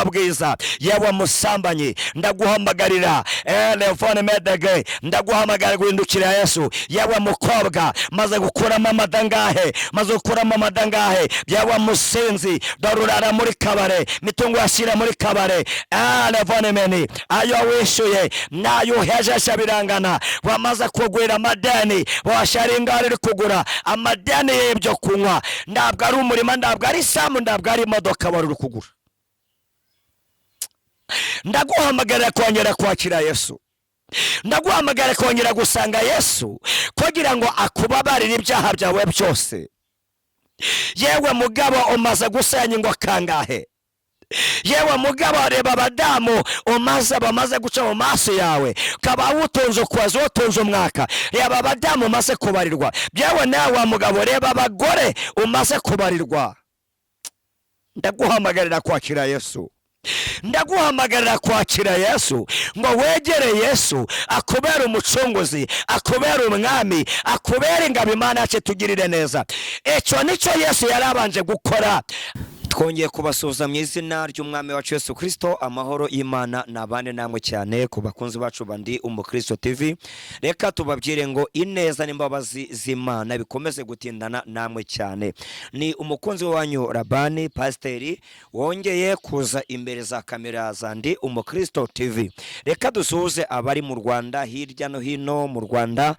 bwiza yewe musambanyi ndaguhamagarira telefone medege ndaguhamagara guhindukira Yesu yewe mukobwa maze gukuramo amadangahe yewe musinzi dorurara muri kabare mitungo yashira muri kabare telefone meni ayo wishuye nayo hejesha birangana wamaze kugwira amadeni washaringara iri kugura amadeni y'ibyo kunywa ndabwo ari umurima ndabwo ari samu ndabwo ari imodoka wari kugura ndaguhamagara kongera kwakira Yesu ndaguhamagara kongera gusanga Yesu kugira ngo akubabarire ibyaha byawe byose yewe mugabo umaze gusenya ngo kangahe yewe mugabo reba abadamu bamaze guca mu maso yawe kaba wutunze ukwazo wutunze umwaka yaba abadamu umaze kubarirwa yewe nawe mugabo reba abagore umaze kubarirwa ndaguhamagarira kwakira Yesu ndaguhamagarira kwakira Yesu ngo wegere Yesu akubera umucunguzi akubera umwami akubera ingabo Imana yacu tugirire neza icyo nicyo Yesu yarabanje gukora. Twongeye kubasuhuza mu izina ry'umwami wacu Yesu Kristo amahoro y'Imana nabane namwe cyane ku bakunzi bacu bandi UMUKRISTO TV reka tubabwire ngo ineza n'imbabazi z'Imana bikomeze gutindana namwe cyane. Ni umukunzi wanyu Rabani Pasiteri wongeye kuza imbere za kamera zandi UMUKRISTO TV. Reka dusuhuze abari mu Rwanda hirya no hino mu Rwanda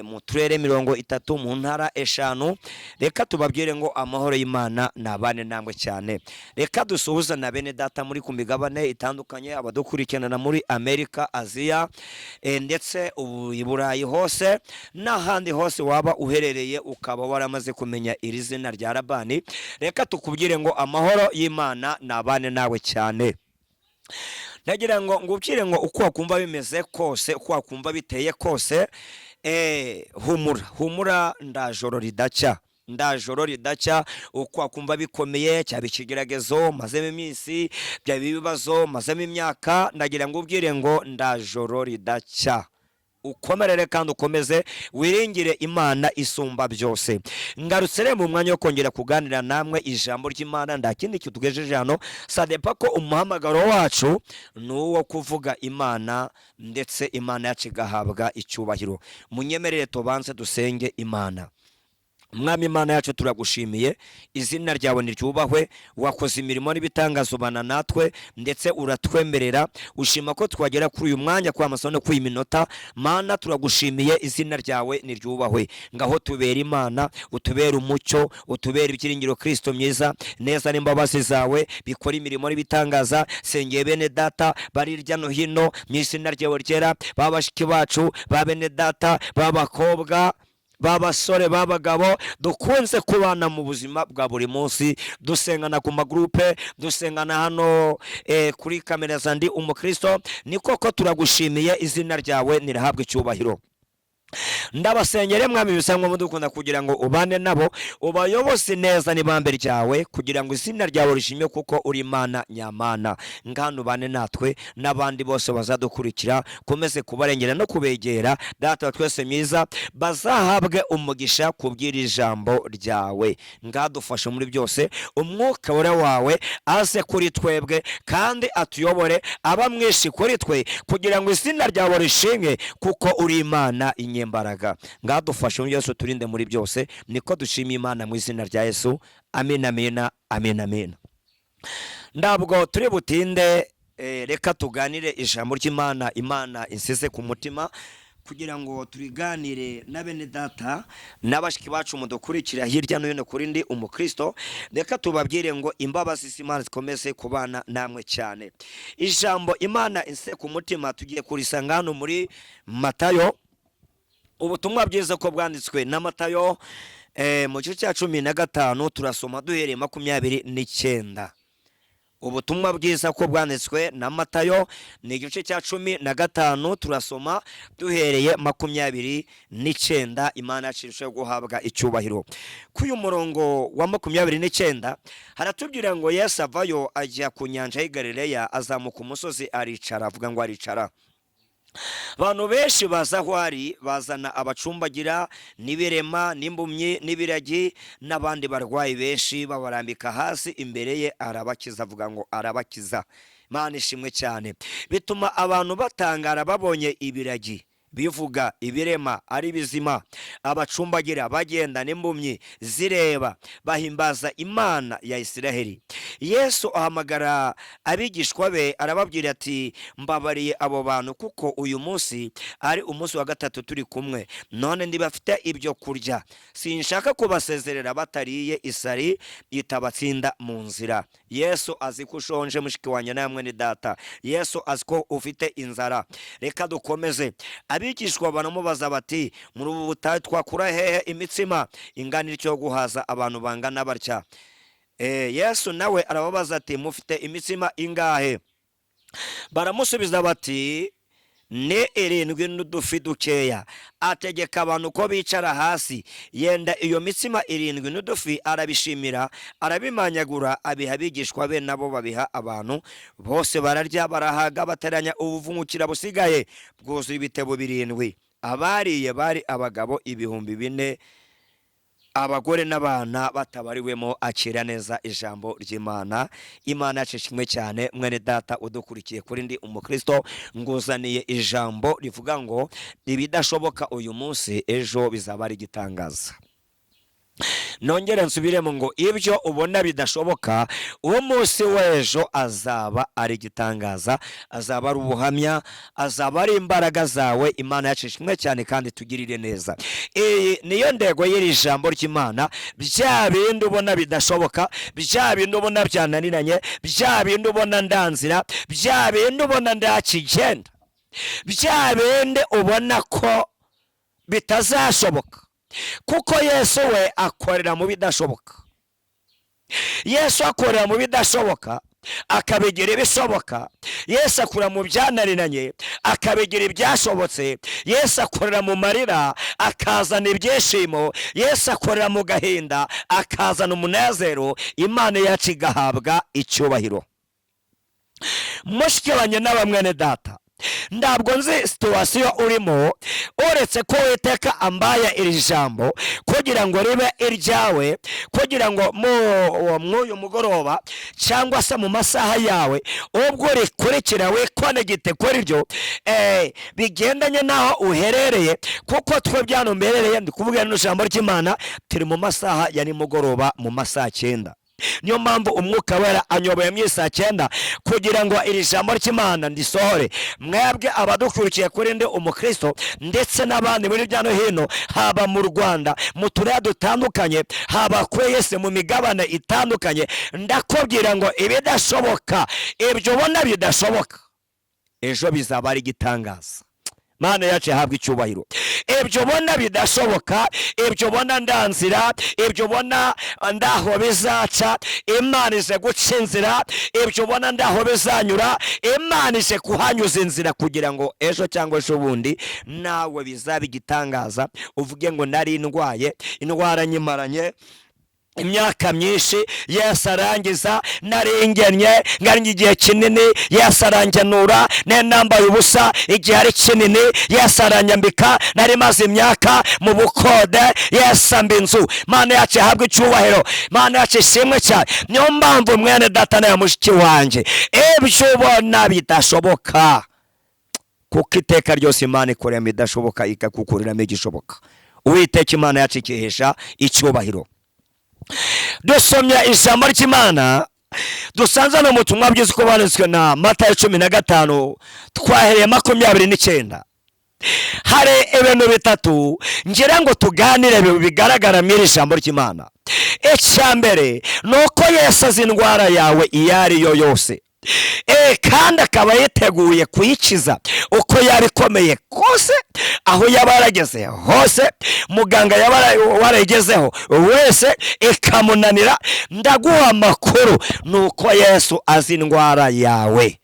mu turere 30 mu ntara 5 reka tubabwire ngo amahoro y'Imana nabane namwe cyane. Reka dusuhuza na bene data muri ku migabane itandukanye abadukurikirana muri Amerika, Aziya ndetse i Burayi hose n'ahandi hose waba uherereye ukaba waramaze kumenya iri zina rya Rabani. Reka tukubwire ngo amahoro y'Imana nabane nawe cyane. Nagira ngo ngubwire ngo uko wakumva bimeze kose uko wakumva biteye kose humura ndajoro ridacya uko wakumva bikomeye cyabikigeragezo mazemo iminsi byabibazo mazemo imyaka nagira ngo ubwire ngo ndajoro ridacya ukomerere kandi ukomeze wiringire Imana isumba byose. Ngarutse mu mwanya wo kongera kuganira namwe ijambo ry'Imana ndakindi cyutugejeje hano sadepa ko umuhamagaro wacu nuwo kuvuga Imana ndetse Imana yacu gahabwa icyubahiro. Munyemerere tubanze dusenge Imana. Mwami Imana yacu turagushimiye izina ryawe niryubahwe wakoze imirimo n'ibitangazo bana natwe ndetse uratwemerera ushima ko twagera kuri uyu mwanya kwa masono ku iminota Mana turagushimiye izina ryawe niryubahwe ngaho tubera Imana utubera umucyo utubera ibyiringiro Kristo myiza neza n'imbabazi zawe bikora imirimo n'ibitangaza sengeye bene data bari irya no hino mu izina ryawe ryera babashiki bacu babene data babakobwa babasore babagabo dukunze kubana mu buzima bwa buri munsi dusengana ku magroupe dusengana hano kuri kamera zandi UMUKRISTO niko ko turagushimiye izina ryawe nirahabwe icyubahiro. Ndabasengere mwami bisanzwe mudukunda kugira ngo ubane nabo ubayobose neza n'ibambe ryawe kugira ngo izina ryawe rishimye kuko uri Imana nyamana ngano bane natwe nabandi bose bazadukurikira komeze kubarengera no kubegera data twese myiza bazahabwe umugisha kubwira ijambo ryawe ngadufashe muri byose umwuka wawe aze kuri twebwe kandi atuyobore abamwishi kuri twe kugira ngo izina ryawe rishimye kuko uri Imana inyembaraga ngadufashe muri Yesu turinde muri byose niko dushimiye Imana mu izina rya Yesu amen amen amen amen. Ndabwo turi butinde reka tuganire ijambo ry'Imana Imana insize ku mutima kugira ngo turiganire na bene data n'abashiki bacu mudukurikira hirya no hino kuri ndi UMUKRISTO reka tubabwire ngo imbabazi z'Imana zikomeze kubana namwe cyane. Ijambo Imana insize ku mutima tugiye kurisanga hano muri Matayo ubutumwa bwiza ko bwanditswe na Matayo mu gice cya 15 turasoma duhereye 29. Ubutumwa bwiza ko bwanditswe na Matayo ni igice cya 15 turasoma duhereye 29. Imana yacishije guhabwa icyubahiro. Kuyu murongo wa 29 haratubwira ngo Yesu avayo ajya ku nyanja y'Igalileya azamuka umusozi aricara avuga ngo aricara abantu benshi baza aho ari bazana abacumbagira n'ibirema n'impumyi n'ibiragi n'abandi barwayi benshi babarambika hasi imbere ye arabakiza, avuga ngo arabakiza. Imana ishimwe cyane. Bituma abantu batangara babonye ibiragi bivuga, ibirema ari bizima, abacumbagira bagenda n'impumyi zireba, bahimbaza Imana ya Isiraheli. Yesu ahamagara abigishwa be arababwira ati mbabariye abo bantu kuko uyu munsi ari umunsi wa gatatu turi kumwe, none ndibafite ibyo kurya, sinshaka kubasezerera batariye isari itabatsinda mu nzira. Yesu azi ko ushonje mushiki wanjye namwe ni data. Yesu azi ko ufite inzara. Reka dukomeze. Abigishwa baramubaza bati muri ubu butayu twakura hehe imitsima ingana ityo guhaza abantu bangana batya? Yesu nawe arababaza ati mufite imitsima ingahe? Baramusubiza bati ni 7 n'udufi dukeya. Ategeka abantu ko bicara hasi, yenda iyo mitsima 7 n'udufi arabishimira, arabimanyagura, abiha abigishwa be nabo babiha abantu. Bose bararya barahaga, bateranya ubuvungukira busigaye bwuzuye ibitebo 7. Abariye bari abagabo 4,000, abagore n'abana batabariwemo. Akira neza ijambo ry'Imana. Imana yacishimwe cyane. Mwene data udukurikiye kuri Ndi Umukristo, nguzaniye ijambo rivuga ngo ibidashoboka uyu munsi ejo bizaba ari igitangaza. Nongere nsubiremo ngo ibyo ubona bidashoboka uwo munsi w'ejo azaba ari igitangaza, azaba ari ubuhamya, azaba ari imbaraga zawe. Imana yacishimwe cyane kandi tugirire neza. Iyi niyo ndego y'iri jambo ry'Imana. Bya bindi ubona bidashoboka, bya bindi ubona byananiranye, bya bindi ubona ndanzira, bya bindi ubona ndakigenda, bya bindi ubona ko bitazashoboka, kuko Yesu we akorera mu bidashoboka. Yesu akorera mu bidashoboka akabigira ibishoboka. Yesu akura mu byananiranye akabigira ibyashobotse. Yesu akorera mu marira akazana ibyishimo. Yesu akorera mu gahinda akazana umunezero. Imana yacu igahabwa icyubahiro. Mushiki wanjye n'abamwene data, ntabwo nzi situwasiyo urimo, uretse ko Uwiteka ambaye iri jambo kugira ngo ribe iryawe, kugira ngo mw'uyu mugoroba cyangwa se mu masaha yawe ubwo rikurikira wikonegite kuri ryo bigendanye n'aho uherereye, kuko twe byano mberereye ndi kuvuga n'ijambo ry'Imana turi mu masaha ya nimugoroba mu masaha 9. Niyo mpamvu umwuka wera anyoboye mu saa 9 kugira ngo iri jambo ry'Imana ndisohore. Mwebwe abadukurikiye kuri Ndi Umukristo ndetse n'abandi muri byano hino, haba mu Rwanda mu turere dutandukanye, haba kuri Yesu mu migabane itandukanye, ndakubwira ngo ibidashoboka, ibyo ubona bidashoboka ejo bizaba ari igitangaza. Mana yacu yahabwa icyubahiro. Ibyo ubona bidashoboka, ibyo ubona ndanzira, ibyo ubona ndaho bizaca, Imana ije guca inzira. Ibyo ubona ndaho bizanyura, Imana ije kuhanyuza inzira kugira ngo ejo cyangwa ejo bundi nawe bizaba igitangaza. Uvuge ngo nari ndwaye indwara nyimaranye imyaka myinshi, Yesu arangiza. Naringennye ngari igihe kinini, Yesu arangenura. Nambaye ubusa igihe ari kinini, Yesu aranyambika. Nari maze imyaka mu bukode, Yesu amba inzu. Mana yacu yahabwa icyubahiro. Mana yacu ishimwe cyane. Niyo mpamvu mwene data na mushiki wanjye, ibyo ubona bidashoboka, kuko iteka ryose Imana ikorera bidashoboka ikakukuriramo igishoboka. Uwiteka Imana yacu ikihesha icyubahiro. Dusomye ijambo ry'Imana dusanze no mutumwa bwiza ko banditswe na Matayo 15 twahereye 29. Hari ibintu bitatu ngira ngo tuganire bigaragara mu ijambo ry'Imana. Icyambere nuko Yesu azi indwara yawe iyariyo yose, kandi akaba yiteguye kuyikiza uko yabikomeye kose, aho yabarageze hose, muganga yabaragezeho wese ikamunanira. Ndaguha amakuru nuko Yesu azi indwara yawe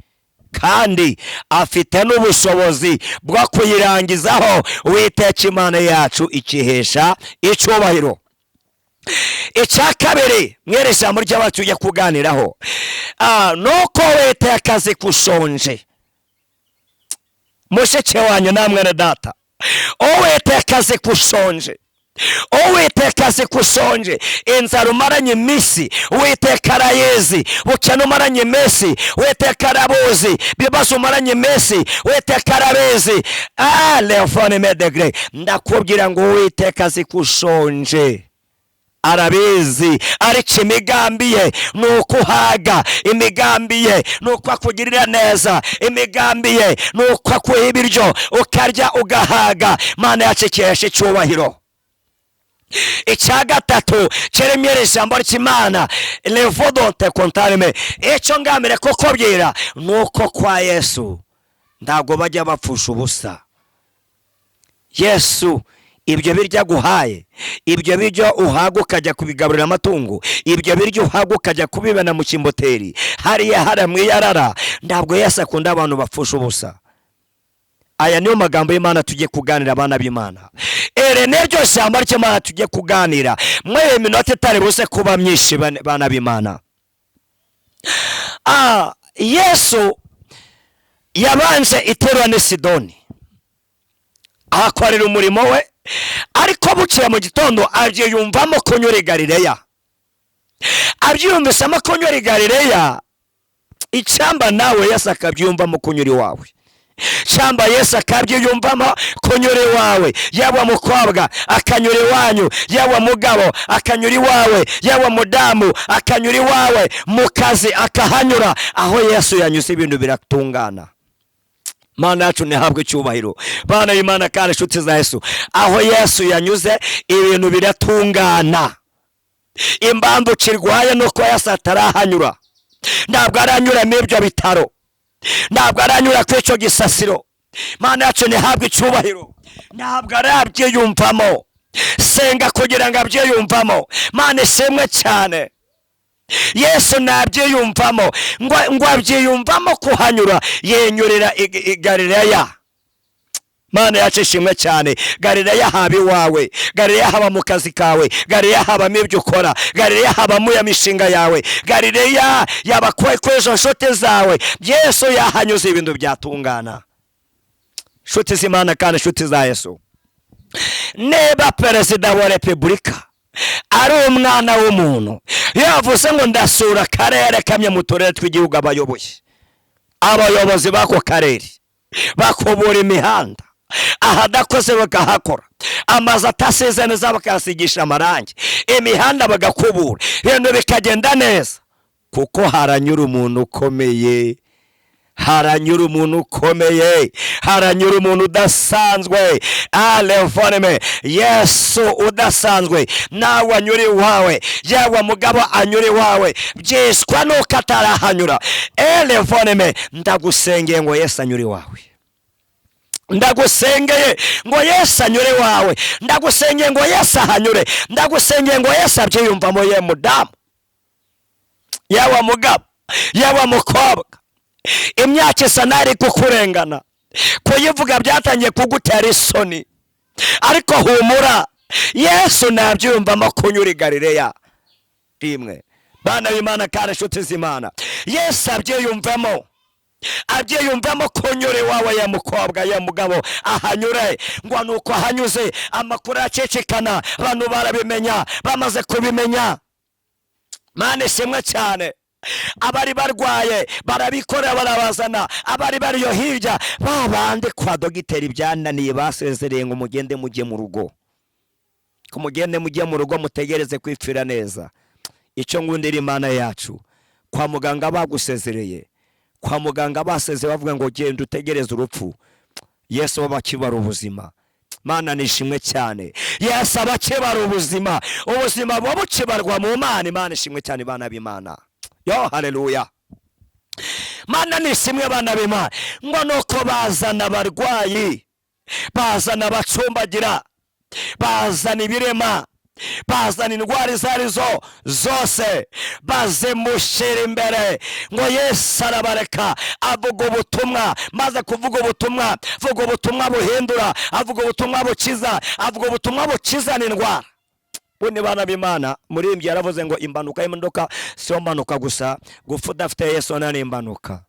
kandi afite n'ubushobozi bwo kuyirangizaho. Uwiteka Imana yacu ikihesha icyubahiro. Icyakabiri mwere ijambo ry'abacu tujya kuganiraho, nuko Uwiteka azi kushonje. mushiki wanyu namwe data, Uwiteka azi ko ushonje, Uwiteka azi ko ushonje, inzara umaranye iminsi Uwiteka arayizi, ubukene umaranye iminsi Uwiteka arabuzi, ibibazo umaranye iminsi Uwiteka arabizi. Lefone medegre, ndakubwira ngo Uwiteka azi ko ushonje, arabizi, ariko imigambi ye nuko uhaga, imigambi ye nuko akugirira neza, imigambi ye nuko akuha ibiryo ukarya ugahaga. Mana yacu ikesha icyubahiro. Icya gatatu kiremye ijambo ry'Imana, levodonte kontarime, icyo ngamire koko byira nuko kwa Yesu ntabwo bajya bapfusha ubusa. Yesu ibyo biryo aguhaye, ibyo biryo uhaga ukajya kubigaburira amatungo, ibyo biryo uhaga ukajya kubibana mu kimboteri hariya haramwiyarara, ntabwo Yesu akunda abantu bapfusha ubusa. Aya niyo magambo y'Imana tujye kuganira, abana b'Imana. Ere neryo jambo ry'Imana tujye kuganira, mwe minota itari buze kuba myinshi, bana b'Imana. Yesu yabanje iterwa ni Sidoni, ahakorera umurimo we, ariko bukira mu gitondo abyiyumvamo kunyura i Galileya. Abyiyumvisamo kunyura i Galileya, icyamba nawe Yesu akabyiyumvamo kunyura iwawe. Cyamba Yesu akabyiyumvamo kunyura iwawe, yaba mukobwa akanyura iwanyu, yaba mugabo akanyura iwawe, yaba mudamu akanyura iwawe, mu kazi akahanyura. Aho Yesu yanyuze ibintu biratungana. Mana yacu ntihabwe icyubahiro, bana b'Imana kandi inshuti za Yesu. Aho Yesu yanyuze ibintu biratungana. Impamvu kirwaye nuko Yesu atarahanyura, ntabwo aranyura mu ibyo bitaro, ntabwo aranyura ku icyo gisasiro. Mana yacu ntihabwe icyubahiro, ntabwo arabyiyumvamo. Senga kugira ngo abyiyumvamo. Mana ishimwe cyane. Yesu nabyiyumvamo, ngo abyiyumvamo kuhanyura, yenyurira i Galileya. Mana yacu ishimwe cyane. Galileya haba iwawe, Galileya haba mu kazi kawe, Galileya haba mu ibyo ukora, Galileya haba mu mishinga yawe, Galileya yaba kwejo nshuti zawe. Yesu yahanyuze ibintu byatungana. Nshuti z'Imana kandi nshuti za Yesu, neba perezida wa repubulika ari umwana w'umuntu yavuze ngo ndasura akarere kamwe mu turere tw'igihugu, abayobozi bako karere bakubura imihanda, ahadakoze bakahakora, amazu atasize neza bakasigisha amarangi, imihanda bagakubura, ibintu bikagenda neza, kuko haranyura umuntu ukomeye, haranyura umuntu ukomeye, haranyura umuntu udasanzwe. Alefoneme, Yesu udasanzwe nawe anyura iwawe, yawe mugabo anyura iwawe, byiswa nuko atarahanyura. Alefoneme, ndagusengeye ngo Yesu anyura iwawe, ndagusengeye ngo Yesu anyure iwawe, ndagusengeye ngo Yesu ahanyure, ndagusengeye ngo Yesu abyiyumvamo. Ye mudamu, yawe mugabo, yawe mukobwa, imyaka isa nari kukurengana, kuyivuga byatangiye kugutera isoni, ariko humura, Yesu nabyiyumvamo kunyura i Galileya. Rimwe bana b'Imana kandi inshuti z'Imana, Yesu abyiyumvamo, abyiyumvamo kunyura iwawe, ya mukobwa, ya mugabo, ahanyure. Ngo nuko ahanyuze amakuru acecekana, abantu barabimenya, bamaze kubimenya. Mana ishimwe cyane. Abari barwaye barabikorera barabazana, abari bariyo hirya babande kwa dogiteri byananiye basezereye ngo mugende mujye mu rugo, kumugende mujye mu rugo mutegereze kwipfira neza. Icyo ngundira Imana yacu, kwa muganga bagusezereye, kwa muganga baseze bavuga ngo genda utegereze urupfu, Yesu abakibara ubuzima. Mana nishimwe cyane, Yesu abakibara ubuzima, ubuzima bwo bukibarwa mu Mana. Imana ishimwe cyane bana b'Imana. Yo haleluya. Mana nishimwe bana b'Imana, ngo nuko bazana abarwayi, bazana abacumbagira, bazana ibirema, bazana indwara izo arizo zose, bazimushyira imbere. Ngo Yesu arabareka avuga ubutumwa, maze kuvuga ubutumwa, avuga ubutumwa buhindura, avuga ubutumwa bukiza, avuga ubutumwa bukizana indwara. Bune bana b'Imana, murimbyi yaravuze ngo imbanuka y'imodoka siyo mbanuka gusa, gupfa udafite Yesu nani imbanuka.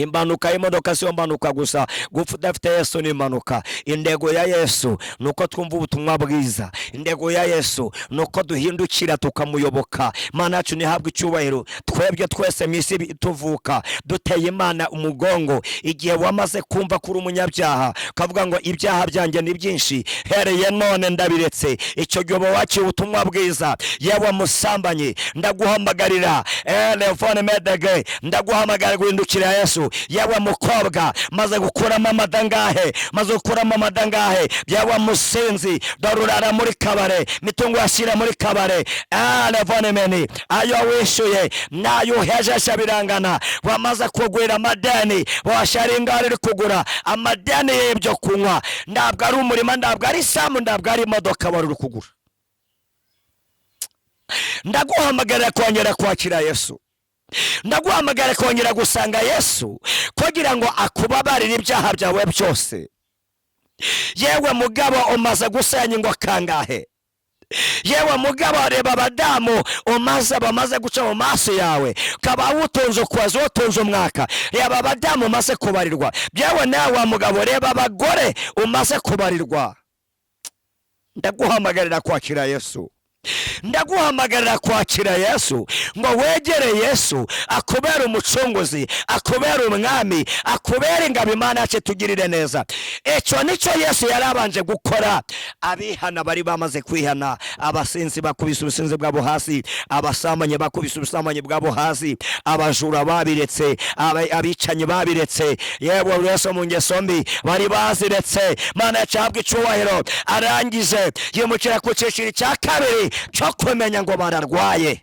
Impanuka y'imodoka siyo mpanuka gusa, gupfa udafite Yesu ni impanuka. Indego ya Yesu nuko twumva ubutumwa bwiza, indego ya Yesu nuko duhindukira tukamuyoboka. Imana yacu nihabwe icyubahiro. Twebwe twese mwisi tuvuka duteye Imana umugongo igihe wamaze kumva kuri umunyabyaha kavuga ngo ibyaha byanjye ni byinshi, hereye none ndabiretse. Icyo gihe waciye ubutumwa bwiza. Yewe musambanyi, ndaguhamagarira telefone medege, ndaguhamagarira guhindukira Yesu. Yewe mukobwa, maze gukuramo amadangahe, maze gukuramo amadangahe. Yewe musinzi, dorurara muri kabare, mitungo yashyira muri kabare. Telefone meni ayo wishuye nayo uhejesha birangana. Wamaze kugwira amadeni, washaringa ari kugura amadeni y'ibyo kunywa. Ntabwo ari umurima, ntabwo ari isambu, ntabwo ari imodoka wari uri kugura. Ndaguhamagarira kongera kwakira Yesu. Ndaguhamagara kongera gusanga Yesu kugira ngo akubabarire ibyaha byawe byose. Yewe mugabo, umaze gusenya ingo kangahe? Yewe mugabo, reba abadamu bamaze guca mu maso yawe, kaba utunze ukwazi, utunze umwaka. Reba abadamu umaze kubarirwa. Yewe nawe wa mugabo, reba abagore umaze kubarirwa. Ndaguhamagarira kwakira Yesu. Ndaguhamagarira kwakira Yesu, ngo wegere Yesu akubera umucunguzi, akubera umwami, akubera ingabo Imana yacu tugirire neza. Icyo nicyo Yesu yarabanje gukora. Abihana bari bamaze kwihana, abasinzi bakubise ubusinzi bwabo hasi, abasamanye bakubise ubusamanye bwabo hasi, abajura babiretse, abicanyi babiretse, yewe Yesu mu ngeso mbi bari baziretse. Imana yacu ahabwe icyubahiro. Arangije yimukira ku cyiciro cya kabiri cyo kumenya ngo bararwaye.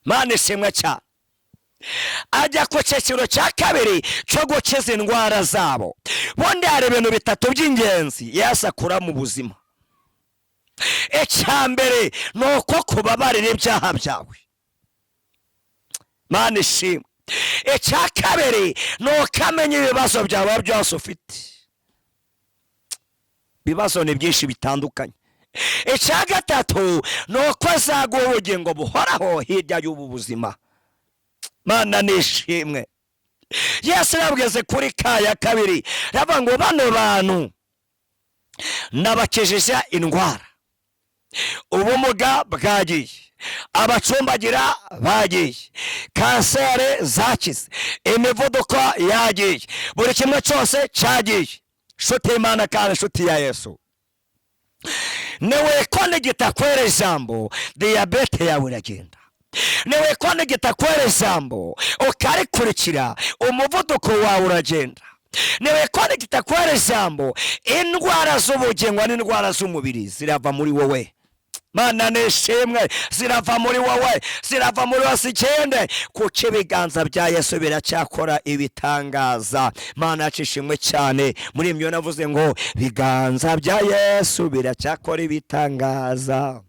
Imana ishimwe cyane. Ajya ku cyiciro cya kabiri cyo gukiza indwara zabo. Bundi hari ibintu bitatu by'ingenzi Yesu akura mu buzima. Icya mbere ni uko kubabarira ibyaha byawe. Imana ishimwe. Icya kabiri ni uko amenya ibibazo byawe byose ufite. Ibibazo ni byinshi bitandukanye. Icya gatatu ni uko azaguha ubugingo buhoraho hirya y'ubu buzima. Mana nishimwe. Yesu yabweze kuri kaya kabiri, ravuga ngo bano bantu nabakijije indwara, ubumuga bwagiye, abacumbagira bagiye, kanseri zakize, imivuduko yagiye, buri kimwe cyose cyagiye. Nshuti y'Imana kandi nshuti ya Yesu, niwe kone gitakwera ijambo, diyabete yawe iragenda. Niwe kone gitakwera ijambo, ukarikurikira, umuvuduko wawe uragenda. Niwe kone gitakwera ijambo, indwara z'ubugingo n'indwara z'umubiri zirava muri wowe. Mana nishimwe, zirava muri wowe, zirava muri wose. Ikende kuko ibiganza bya Yesu biracyakora ibitangaza. Mana cishimwe cyane. Muri imyo navuze ngo biganza bya Yesu biracyakora ibitangaza.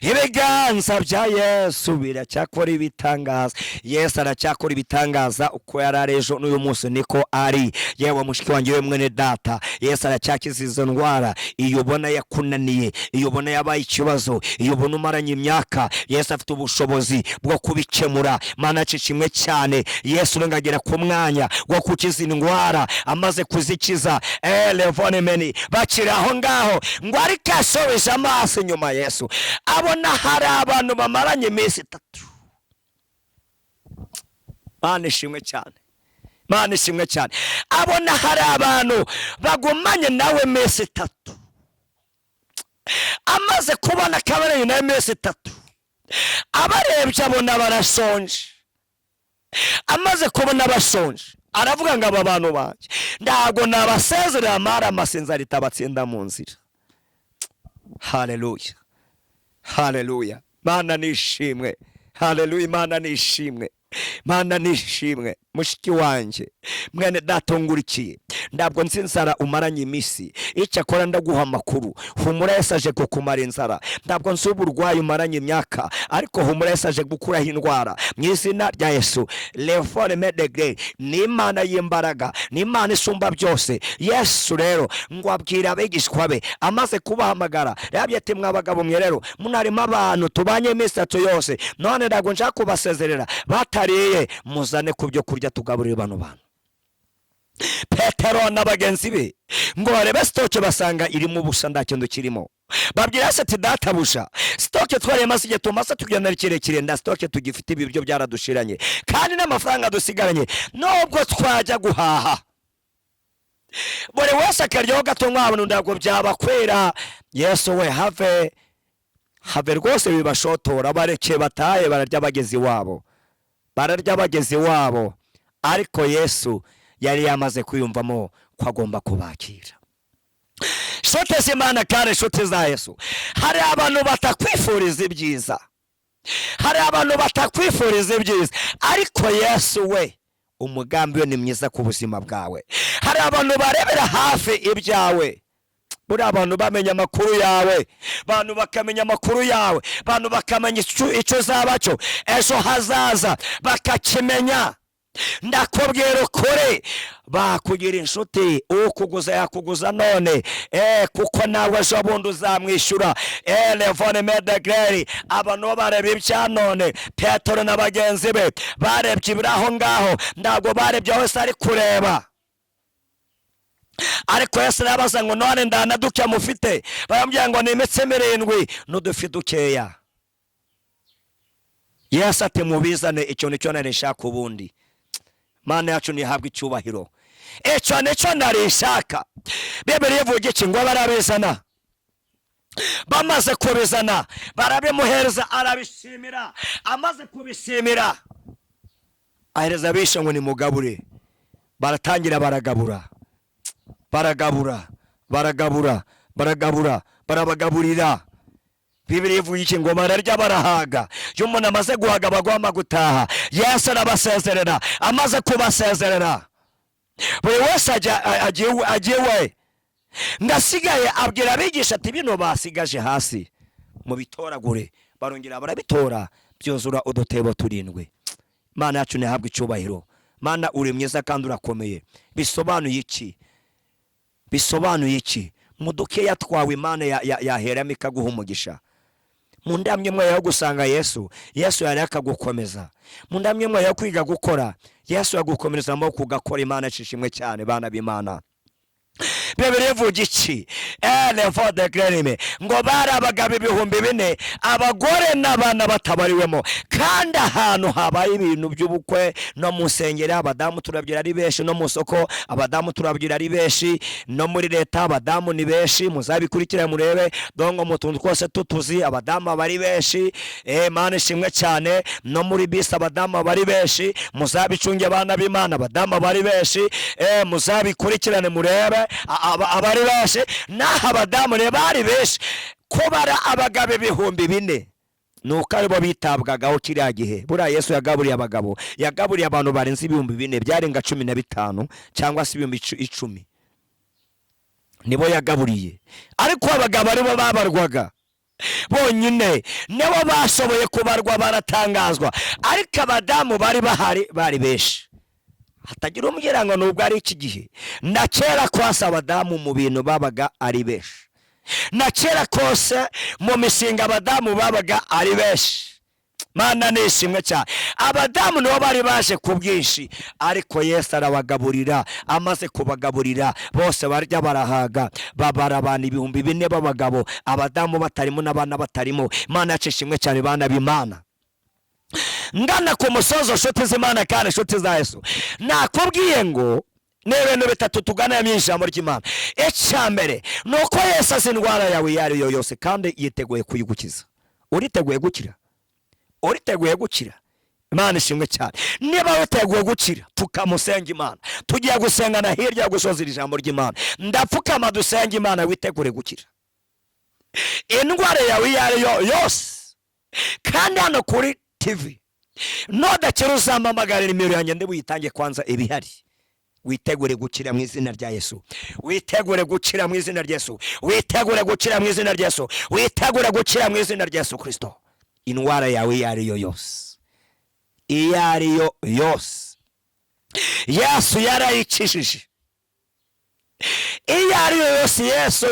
Ibiganza bya Yesu biracyakora ibitangaza. Yesu aracyakora ibitangaza. Uko yari ejo n'uyu munsi niko ari. Yewe mushiki wanjye, we mwene data, Yesu aracyakiza izo ndwara. Iyo ubona yakunaniye, iyo ubona yabaye ikibazo, iyo ubona umaranye imyaka, Yesu afite ubushobozi bwo kubikemura. Mana cishimwe cyane. Yesu ngagera ku mwanya wo kukiza indwara, amaze kuzikiza. Telefone meni bakira aho ngaho ngo ariko asobeje amaso inyuma Yesu abona hari abantu bamaranye iminsi 3. Mana ishimwe cyane. Mana ishimwe cyane. Abona hari abantu bagumanye nawe iminsi 3. Amaze kubona kabaranye nawe iminsi 3, abarebye abona barashonje. Amaze kubona bashonje, aravuga ngo aba bantu banje ndago nabasezerera amara amasinza ritabatsinda mu nzira. Haleluya. Haleluya. Mana nishimwe. Haleluya. Mana nishimwe. Mana nishimwe. Mushiki wanje, mwene datongurikiye ndabwo nzi inzara umaranye imisi icyakora ndaguha amakuru humura Yesu aje kukumara inzara ndabwo nzi uburwayi umaranye imyaka ariko humura Yesu aje gukuraho indwara mu izina rya Yesu. Reforme de gré ni Imana y'imbaraga, ni Imana isumba byose. Yesu rero ngo abwira abigishwa be amaze kubahamagara yabye ati mwabagabo mwe rero munarimo abantu tubanye iminsi 3 yose none ndago nshaka kubasezerera batariye muzane ku byo kurya tugaburira bano bantu. Petero n'abagenzi be ngo barebe stoke basanga irimo ubusa nda kintu kirimo babwira se ati databusha stoke twariye masije tumasa tugenda kirekire nda stoke tugifite ibiryo byaradushiranye kandi n'amafaranga dusigaranye nubwo twajya guhaha buri wese akaryoga gato nk'abantu ndago byaba kwera. Yesu we have rwose bibashotora bareke bataye bararya bagezi wabo ariko Yesu yari yamaze kwiyumvamo ko agomba kubakira. Shote z'Imana kandi shote za Yesu, hari abantu batakwifuriza ibyiza, ariko Yesu we umugambi we ni mwiza ku buzima bwawe. Hari abantu barebera hafi ibyawe, buri abantu bamenya amakuru yawe, abantu bakamenya amakuru yawe, abantu bakamenya icyo zabaco ejo hazaza bakakimenya. Ndakubwira ukuri bakugira inshuti ukuguza yakuguza none kuko nawe ejo bundi uzamwishyura. Reforme de gré abantu bareba ibya none. Petero n'abagenzi be barebye ibiraho ngaho ndago barebye hose ari kureba ariko Yesu yabaza ngo none ndana duke mufite barambye ngo ni imitsi 7 n'udufi dukeya. Yesu ati mubizane icyo nicyo narishaka ubundi. Mana yacu nihabwa icyubahiro. Icyo nicyo narishaka. Bibiri ivuga iki ngo barabizana. Bamaze kubizana barabimuhereza arabishimira. Amaze kubishimira ahereza bishe ngo ni mugabure. Baratangira barabagaburira. Bibiri ivuga iki ngo bararya barahaga. Iyo umuntu amaze guhaga bagomba gutaha. Yesu arabasezerera. Amaze kubasezerera buri wese agiye ngasigaye abwira abigisha ati bino basigaje hasi mu bitoragure. Barongera barabitora byuzura udutebo 7. Mana yacu nihabwa icyubahiro. Mana uri mwiza kandi urakomeye. Bisobanuye iki muduke yatwawe Imana yaheramo ikaguha umugisha. Mundamye mwe yo gusanga Yesu yari akagukomeza. Mundamye mwe yo kwiga gukora Yesu yagukomereza mo kugakora. Imana cishimwe cyane bana b'Imana. Bibiri ivuga iki Reforme de gré ngo barabagabo 4,000 abagore n'abana batabariwemo kandi ahantu habaye ibintu by'ubukwe no mu nsengero abadamu turabyira ari benshi, no mu soko abadamu turabyira ari benshi, no muri leta abadamu ni benshi. Muzabikurikira murebe dongo mutuntu twose tutuzi abadamu bari benshi. Imana ishimwe cyane. No muri bisi abadamu bari benshi. Muzabicunge abana b'Imana abadamu bari benshi. Muzabikurikirane murebe abari benshi naho abadamu ne bari benshi kubara abagabo 4,000 nuko aribo bitabwagaho kiriya gihe. Buriya Yesu yagaburiye abagabo, yagaburiye abantu barenze 4,000 byarenga 15 cyangwa se 10 nibo yagaburiye. Ariko abagabo aribo babarwaga bonyine, nibo bashoboye kubarwa baratangazwa. Ariko abadamu bari bahari bari benshi. Hatagira umubwira ngo nubwo ari iki gihe na kera kwasa abadamu mu bintu babaga ari benshi, na kera kose mu mishinga abadamu babaga ari benshi. Mana nishimwe cyane. Abadamu nibo bari baje ku bwinshi ariko Yesu arabagaburira. Amaze kubagaburira bose barya barahaga. Babara abantu 4,000 b'abagabo, abadamu batarimo n'abana batarimo. Mana yacishimwe cyane bana b'Imana. Ngana ku musozo shote z'Imana kandi shote za Yesu nakubwiye ngo n'ibintu 3 tugana y'ijambo ry'Imana. Icyambere nuko Yesu azi indwara yawe IYARIYO yose kandi yiteguye kuyigukiza. Uriteguye gukira. Imana ishimwe cyane. Niba witeguye gukira tukamusenga Imana tugiye gusengana hirya gusoza ijambo ry'Imana. Ndapfukama dusenga Imana witegure gukira indwara yawe IYARIYO yose. Kandi hano kuri TV nodakira uzamamagarira nimero yanjye ndi buyitange kwanza ibihari. witegure gukira mu izina rya Yesu, witegure gukira mu izina rya Yesu, witegure gukira mu izina rya Yesu, witegure gukira mu izina rya Yesu Kristo. Indwara yawe iyariyo yose, iyariyo yose, Yesu yarayikishije. Iyariyo yose Yesu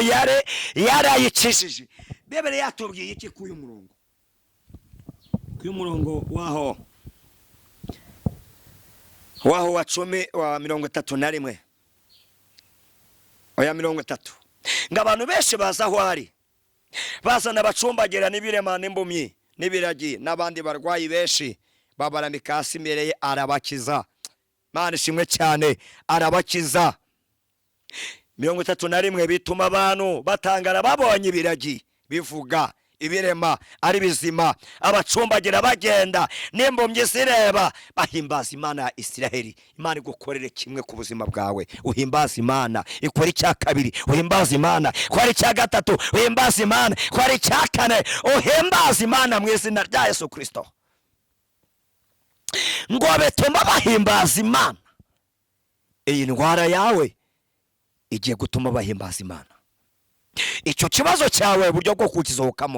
yarayikishije. Bibiri yatubwiye iki kuyu murongo? Kuyu murongo waho wa 10 wa 31 oya 30 ngabantu benshi baza aho ari, bazana bacumbagira n'ibirema n'imbumyi n'ibiragi n'abandi barwayi benshi, babaramika hasi imbere ye arabakiza. Mana ishimwe cyane, arabakiza. 31 bituma abantu batangara babonye ibiragi bivuga, ibirema ari bizima, abacumbagira bagenda, n'imbumyi zireba, bahimbaza Imana ya Isiraheli. Imana igukorere kimwe ku buzima bwawe, uhimbaza Imana. Ikora icya kabiri, uhimbaza Imana. Ikora icya gatatu, uhimbaza Imana. Ikora icya kane, uhimbaza Imana mu izina rya Yesu Kristo. Ngo betuma bahimbaza Imana. Iyi ndwara yawe igiye gutuma bahimbaza Imana. Icyo kibazo cyawe buryo bwo kukizohokamo